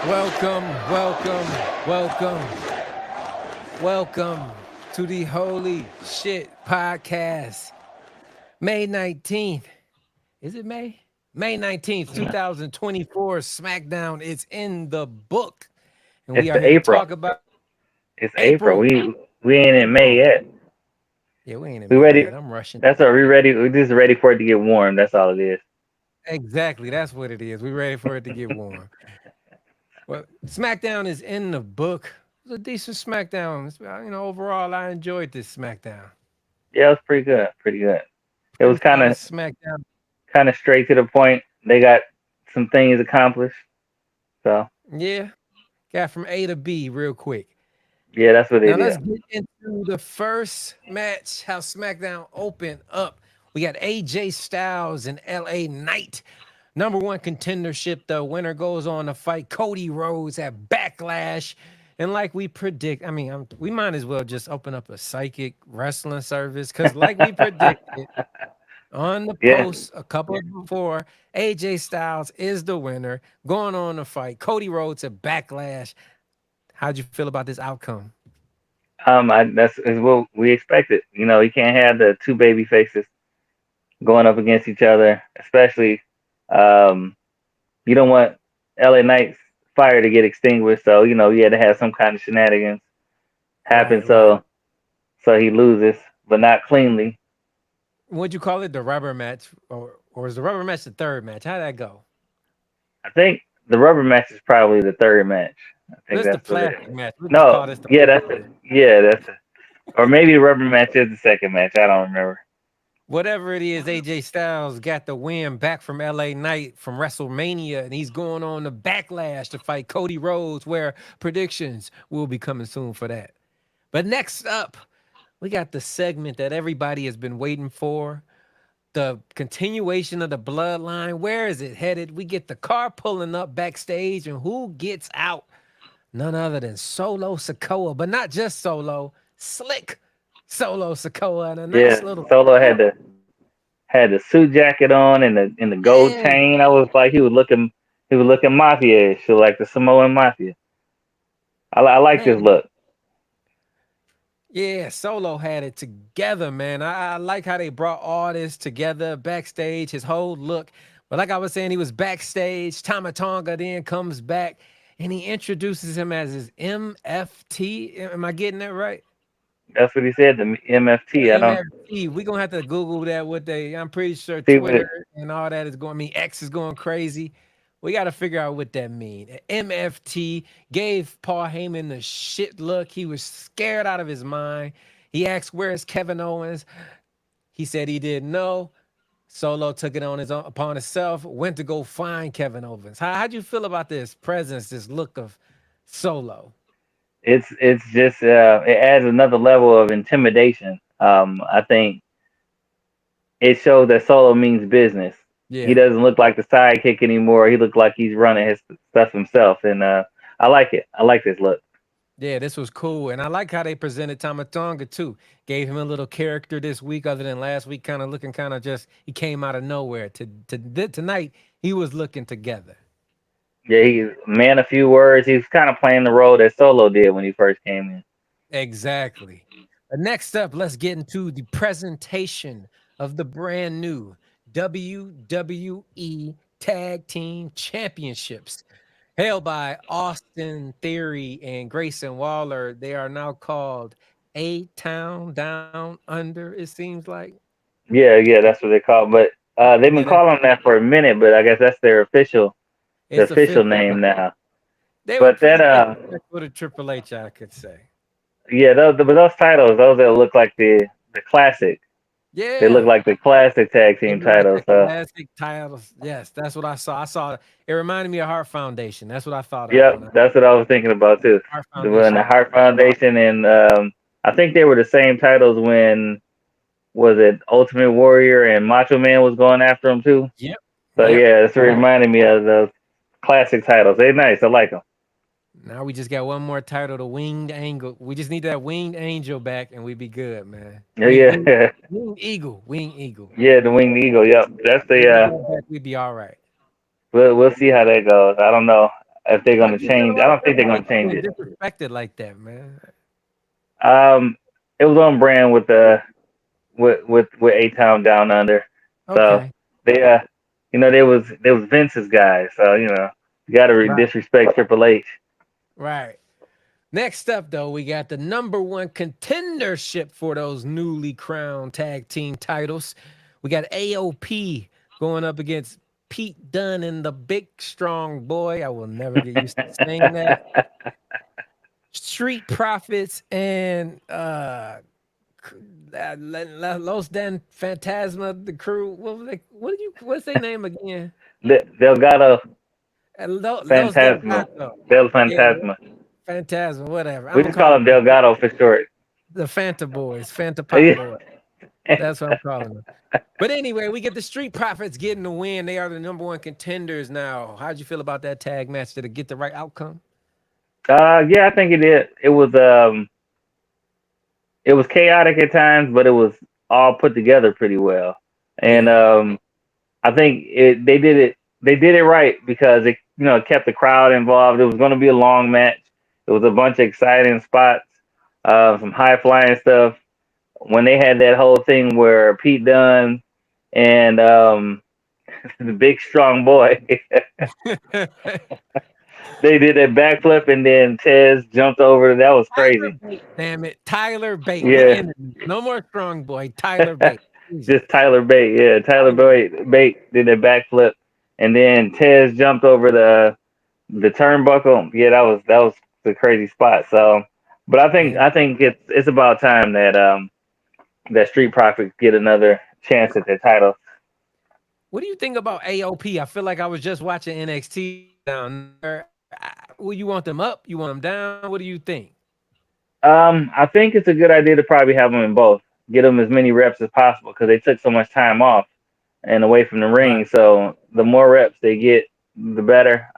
Welcome, welcome, welcome to the Holy Shit Podcast. May 19th. Is it May? May 19th, 2024. Smackdown is in the book. And It's we are the here to April. talk about It's April. April. We ain't in May April. yet. Yeah, we ain't in We May ready. yet. I'm rushing. That's all. We ready. We just ready for it to get warm. That's all it is. Exactly. That's what it is. We're ready for it to get warm. Well, SmackDown is in the book. It was a decent SmackDown. Overall, I enjoyed this SmackDown. Yeah, it was pretty good. Pretty good. It was Pretty solid SmackDown. kind of straight to the point. They got some things accomplished. So Yeah, got from A to B real quick. yeah, that's what they Now did. let's get into the first match. How SmackDown opened up. We got AJ Styles and LA Knight. Number one contendership. The winner goes on to fight Cody Rhodes at Backlash. And like we predict, we might as well just open up a psychic wrestling service because, like we predicted on the Yeah. post a couple before, AJ Styles is the winner, going on to fight Cody Rhodes at Backlash. How'd you feel about this outcome? That's is what we expected. You can't have the two baby faces going up against each other, especially. Um, you don't want LA Knight's fire to get extinguished, so you had to have some kind of shenanigans happen. Right, right. So he loses, but not cleanly. What'd you call it? The rubber match, or is the rubber match the third match? How'd that go? I think the rubber match is probably the third match. I think This the that's what it plastic is. match. We just call No, this the yeah, rubber that's it. match. Yeah, that's it. Or maybe the rubber match is the second match. I don't remember. Whatever it is, AJ Styles got the win back from LA Knight from WrestleMania, and he's going on the Backlash to fight Cody Rhodes, where predictions will be coming soon for that. But next up, we got the segment that everybody has been waiting for. The continuation of the bloodline. Where is it headed? We get the car pulling up backstage, and who gets out? None other than Solo Sokoa, but not just Solo, Slick Solo Sokoa, and a nice Yeah, little Solo had the suit jacket on and the gold yeah, chain. I was like, he was looking mafia-ish, so like the Samoan mafia. I like this man. look. Yeah, Solo had it together, man. I like how they brought all this together backstage, his whole look. But like I was saying, he was backstage. Tama Tonga then comes back and he introduces him as his MFT. Am I getting that right? That's what he said. The MFT. I don't MFT. We're gonna have to Google that. I'm pretty sure see what. Twitter and all that is going. X is going crazy. We got to figure out what that means. MFT gave Paul Heyman the shit look. He was scared out of his mind. He asked, "Where's Kevin Owens?" He said he didn't know. Solo took it on his own upon himself. Went to go find Kevin Owens. How'd you feel about this presence, this look of Solo? It's just it adds another level of intimidation. I think it shows that Solo means business. He Yeah. doesn't look like the sidekick anymore. He looked like he's running his stuff himself, and I like it. I like this look. Yeah, this was cool. And I like how they presented Tamatonga too. Gave him a little character this week, other than last week, kind of looking kind of just he came out of nowhere. Tonight, he was looking together. Yeah, he's a man. A few words. He's kind of playing the role that Solo did when he first came in. Exactly. Next up, let's get into the presentation of the brand new WWE Tag Team Championships. Held by Austin Theory and Grayson Waller. They are now called A Town Down Under, it seems like. Yeah, yeah, that's what they call it. But they've Yeah, been calling him that for a minute, but I guess that's the it's official official. name now. They were But pretty that disrespectful to Triple H, I could say. yeah, those titles, those that look like the classic. They look Yeah. like the classic tag They team look like titles. the So classic titles. Yes, that's what I saw. I saw it reminded me of Heart Foundation. That's what I thought of when I yep, that's what I was thinking about too. Heart When the Foundation. Heart Foundation and I think they were the same titles when was it Ultimate Warrior and Macho Man was going after them too. Yep. So Yep. yeah, it's reminding me of those classic titles. They're nice. I like them. Now we just got one more title, the Winged Angel. We just need that Winged Angel back, and we be good, man. Yeah, yeah, Winged Eagle, Winged Eagle. yeah. The Winged Eagle. Yep, that's Get the. that back, we be all right. We'll see how that goes. I don't know. if they're How gonna do you feel change. I about don't think they're gonna Triple H change being it. disrespected like that, man? Um, it was on brand with with A Town Down Under. So Okay, they they was Vince's guys. So you got to right, disrespect Triple H. right. Next up, though, we got the number one contendership for those newly crowned tag team titles. We got AOP going up against Pete Dunne and the Big Strong Boy. I will never get used to saying that. Street Profits and Los Dan Fantasma, the crew. What was they? What did you? What's their name again? Delgado Los Fantasma. Delgado. Del Yeah, Fantasma. Phantasma, whatever. I'm We gonna just call call him them Delgado for short. the Fanta Boys, Fanta Pop Yeah. Boy. That's what I'm calling them. But anyway, we get the Street Profits getting the win. They are the number one contenders now. How'd you feel about that tag match? Did it get the right outcome? Yeah, I think it did. It was chaotic at times, but it was all put together pretty well. And Yeah. I think they did it right because it kept the crowd involved. It was going to be a long match. It was a bunch of exciting spots, some high flying stuff. When they had that whole thing where Pete Dunne and the big strong boy, they did that backflip and then Tez jumped over. That was Tyler crazy. Bate, damn it. Tyler Bate. We Yeah, ended it. No more strong boy. Tyler Bate. Jesus. just Tyler Bate. Yeah, Tyler Tyler. Bate did that backflip, and then Tez jumped over the turnbuckle. Yeah, that was the crazy spot. So, but And I think it's about time that that Street Profits get another chance at their title. what do you think about AOP? I feel like I was just watching NXT down there. Will you want them up? You want them down? What do you think? I think it's a good idea to probably have them in both. Get them as many reps as possible because they took so much time off and away from the Right. ring. So the more reps they get, the better.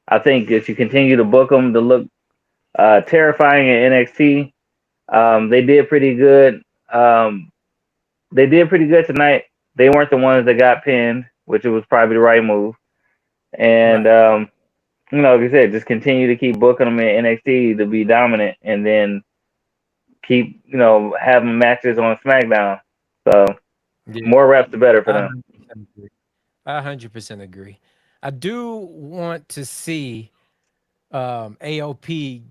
I think if you continue to book them to look terrifying at NXT, they did pretty good. They did pretty good tonight. They weren't the ones that got pinned, which was probably the right move. And Right. like I said, just continue to keep booking them in NXT to be dominant, and then keep having matches on SmackDown. So Yeah. more reps, the better for I them. 100% agree. I 100% agree. I do want to see AOP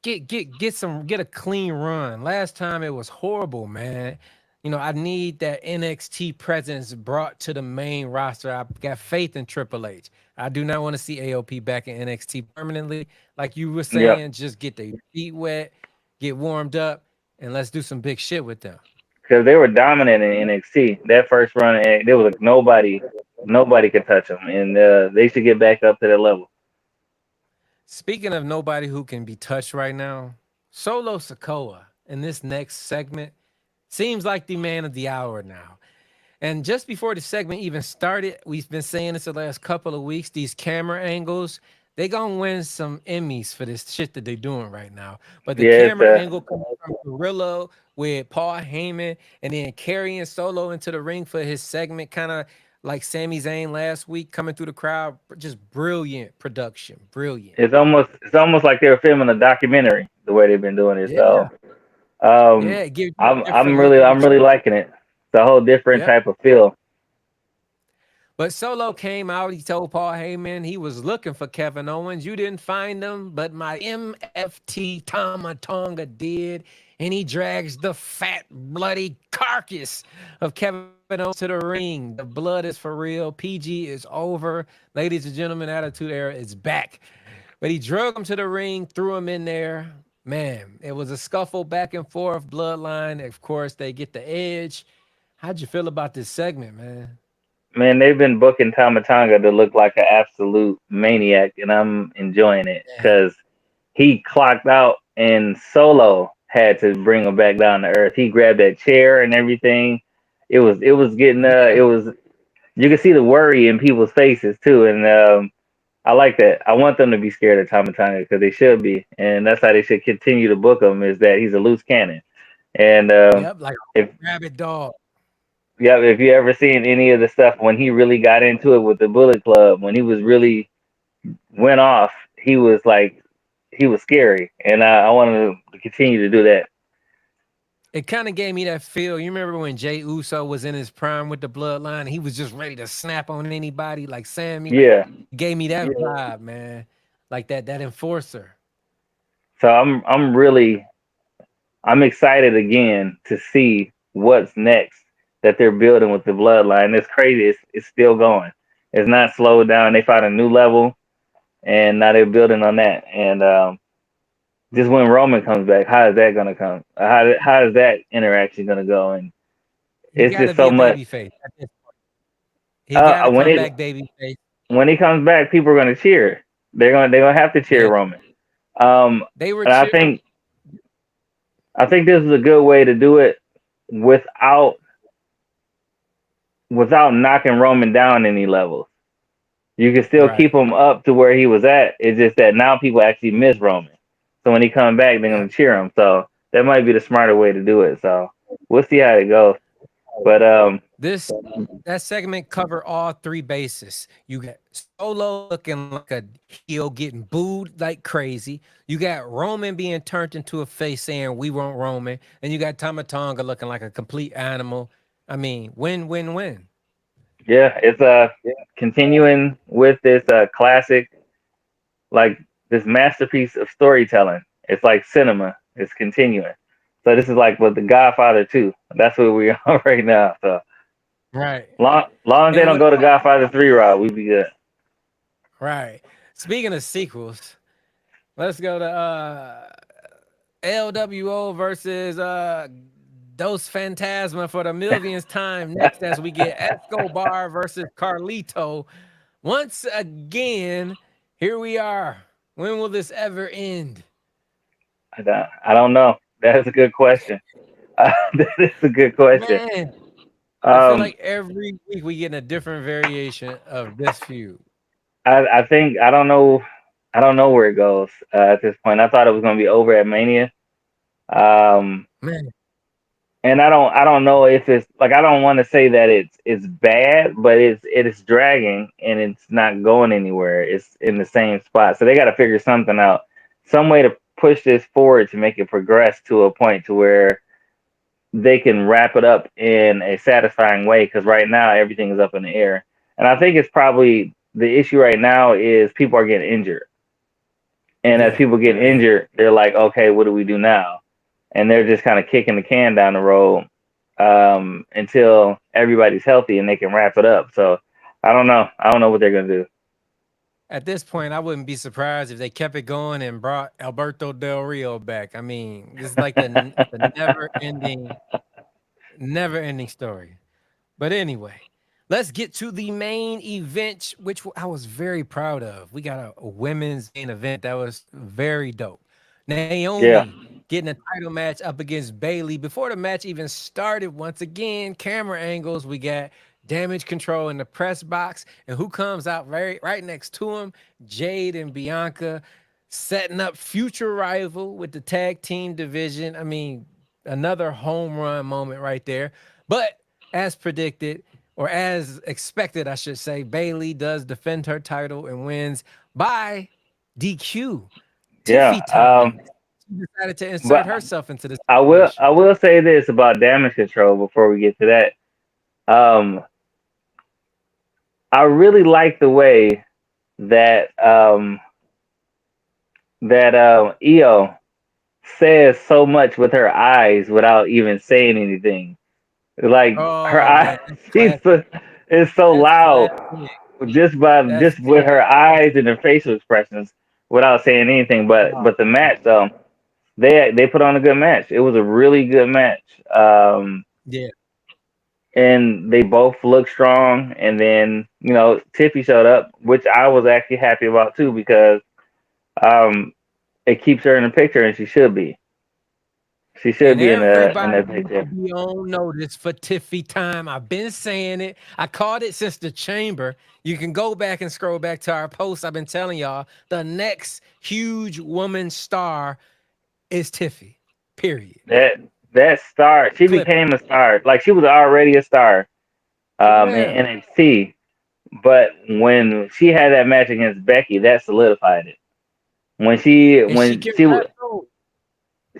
get a clean run. Last time it was horrible, man. I need that NXT presence brought to the main roster. I've got faith in Triple H. I do not want to see AOP back in NXT permanently. Like you were Yep. saying, just get their feet wet, get warmed up, and let's do some big shit with them. Because they were dominant in NXT. That first run, there was like nobody could touch them, and they should get back up to that level. Speaking of nobody who can be touched right now, Solo Sokoa in this next segment seems like the man of the hour now. And just before the segment even started, we've been saying this the last couple of weeks. These camera angles, they gonna win some Emmys for this shit that they're doing right now. But the Yeah, camera angle coming from Gorilla with Paul Heyman and then carrying Solo into the ring for his segment, kind of like Sami Zayn last week, coming through the crowd. Just brilliant production, brilliant. it's almost like they were filming a documentary the way they've been doing it. Yeah, So um, yeah, it gives you a I'm different look really of I'm the really show. liking it. It's a whole different Yep. type of feel. But Solo came out. He told Paul Heyman he was looking for Kevin Owens. You didn't find him, but my MFT Tama Tonga did. And he drags the fat, bloody carcass of Kevin Owens to the ring. The blood is for real. PG is over. Ladies and gentlemen, Attitude Era is back. But he drug him to the ring, threw him in there. Man, it was a scuffle back and forth, bloodline. Of course, they get the edge. How'd you feel about this segment, man? Man, they've been booking Tamatanga to look like an absolute maniac, and I'm enjoying it Yeah. because he clocked out and Solo had to bring him back down to earth. He grabbed that chair and everything. It was getting it Yeah. was you could see the worry in people's faces too, and I like that. I want them to be scared of Tamatanga because they should be, and that's how they should continue to book him. Is that he's a loose cannon, and Yep, like if a rabid dog. yeah, if you ever seen any of the stuff when he really got into it with the Bullet Club, when he was really went off, he was scary, and I wanted to continue to do that. It kind of gave me that feel. You remember when Jay Uso was in his prime with the bloodline? He was just ready to snap on anybody like Sammy. Yeah. It gave me that vibe, man. Like that enforcer. So I'm excited again to see what's next that they're building with the bloodline. It's crazy. It's still going. It's not slowed down. They found a new level, and now they're building on that. And just when Roman comes back, how is that gonna come? How is that interaction gonna go? And He it's got to just be so a much. baby face. He got to When come back it baby face. when he comes back, people are gonna cheer. They're gonna have to cheer Yeah, Roman. Um, they were and cheering. I think this is a good way to do it without knocking Roman down any levels. You can still keep Right. him up to where he was at. It's just that now people actually miss Roman. So when he comes back, they're Yeah. gonna cheer him. So that might be the smarter way to do it. So we'll see how it goes. But This that segment cover all three bases. You got Solo looking like a heel, getting booed like crazy. You got Roman being turned into a face, saying "We want Roman," and you got Tamatonga looking like a complete animal. I mean, win, win, win. yeah, it's continuing with this classic, like this masterpiece of storytelling. It's like cinema. It's continuing. So this is like with the Godfather 2. That's where we are right now. So Right. long as they And don't with go to Godfather 3 route, we be good. right. Speaking of sequels, let's go to LWO versus Dos Phantasma for the millionth time next as we get Escobar versus Carlito. Once again, here we are. When will this ever end? I don't know. That is a good question. That is a good question. Man, I feel Um, like every week we get a different variation of this feud. I think I don't know where it goes at this point. I thought it was going to be over at Mania. Um, Man, and I don't know if it's like I don't want to say that it's bad, but it is dragging and it's not going anywhere. It's in the same spot, so they got to figure something out, some way to push this forward to make it progress to a point to where they can wrap it up in a satisfying way. Because right now everything is up in the air, and I think it's probably the issue right now is people are getting injured, and as yeah. people get injured, they're like, okay, what do we do now? And they're just kind of kicking the can down the road until everybody's healthy and they can wrap it up. So I don't know. I don't know what they're gonna do. At this point, I wouldn't be surprised if they kept it going and brought Alberto Del Rio back. I mean, this is like the never ending story. But anyway, let's get to the main event, which I was very proud of. We got a women's main event that was very dope. Yeah, Naomi getting a title match up against Bailey. Before the match even started, once again, camera angles. We got Damage Control in the press box. And who comes out right next to him? Jade and Bianca setting up future rival with the tag team division. I mean, another home run moment right there. But as predicted, or as expected, I should say, Bailey does defend her title and wins by DQ. yeah. Tiffy time. She decided to insert But herself into the situation. I will say this about Damage Control before we get to that. Um, I really like the way that Io says so much with her eyes without even saying anything. Like her Oh eyes, man, that's she's classic. is so That's loud classic. just That's with her eyes and her facial expressions without saying anything. oh, But the match, they put on a good match. It was a really good match. yeah. And they both looked strong. And then Tiffy showed up, which I was actually happy about too because um, it keeps her in the picture, and she should be. She should And be in everybody that needs to picture. be on notice for Tiffy time. I've been saying it. I called it since the chamber. You can go back and scroll back to our posts. I've been telling y'all the next huge woman star is Tiffy. Period. That that star, she Clip. became a star. Like she was already a star in Yeah. NXT, But when she had that match against Becky, that solidified it. When she And she when can she was wrestle.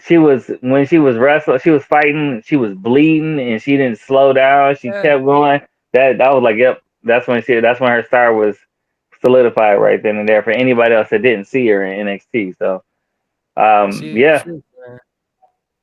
she was when she was wrestling, she was fighting, she was bleeding, and she didn't slow down. She Yeah. kept going. That was like, yep, that's when her star was solidified right then and there. For anybody else that didn't see her in NXT, so She the yeah, truth, man.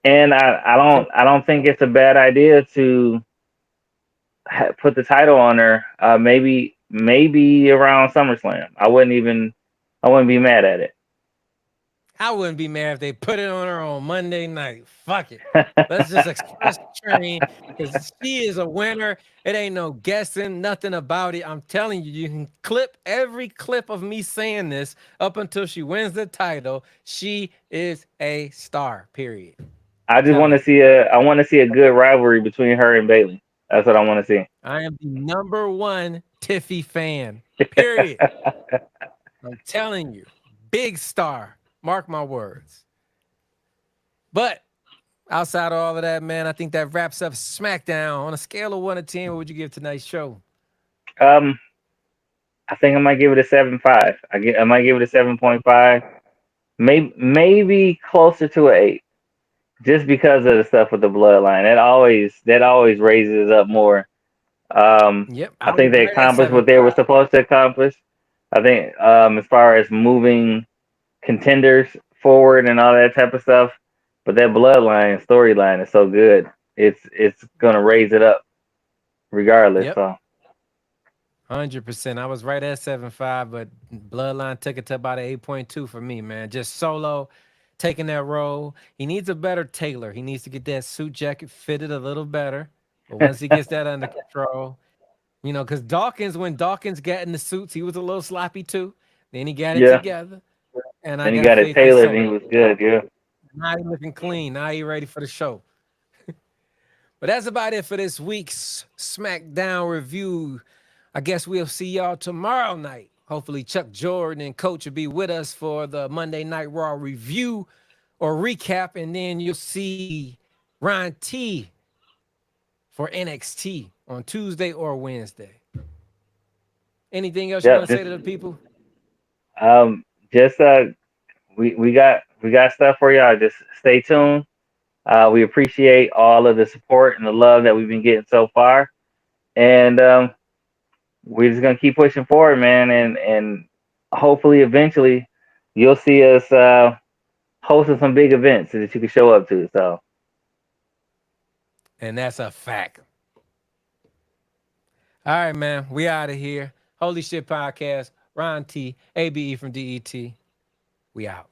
and I don't think it's a bad idea to put the title on her. Maybe around SummerSlam. I wouldn't be mad at it. I wouldn't be mad if they put it on her on Monday night. Fuck it. Let's just express the train because she is a winner. It ain't no guessing, nothing about it. I'm telling you, you can clip every clip of me saying this up until she wins the title. She is a star, period. I just want Telling to you. see I want to see a good rivalry between her and Bailey. That's what I want to I am the number one Tiffy fan, see. period. I'm telling you. Big star. Mark my words. But outside of all of that, man, I think that wraps up SmackDown. On a scale of 1 to 10, what would you give tonight's show? um, I think I might give it a 7.5. I might give it a 7.5. Maybe closer to an 8, just because of the stuff with the bloodline. That always raises up more. Yep, I I think was they right at accomplished what they were 7.5. supposed to accomplish. I think as far as moving contenders forward and all that type of stuff. But that bloodline storyline is so good. It's gonna raise it up regardless. Yep, So 100%. I was right at 7.5, but Bloodline took it to about an 8.2 for me, man. Just Solo taking that role. He needs a better tailor. He needs to get that suit jacket fitted a little better. But once he gets that under control, because Dawkins, when Dawkins got in the suits, he was a little sloppy too. Then he got it yeah, together, and I then he got got it faith in tailored and he Solo. was good. Yeah, Now he looking clean. Now he ready for the show. But that's about it for this week's SmackDown review. I guess we'll see y'all tomorrow night. Hopefully, Chuck Jordan and Coach will be with us for the Monday Night Raw review or recap, and then you'll see Ron T for NXT on Tuesday or Wednesday. Anything else you yeah. want to say to the people? Um, just we got stuff for y'all. Just stay tuned. We appreciate all of the support and the love that we've been getting so far, and we're just gonna keep pushing forward, man. And hopefully, eventually, you'll see us hosting some big events that you can show up to. So, And that's a fact. All right, man. We out of here. Holy Shit Podcast. Ron T, ABE from DET. We out.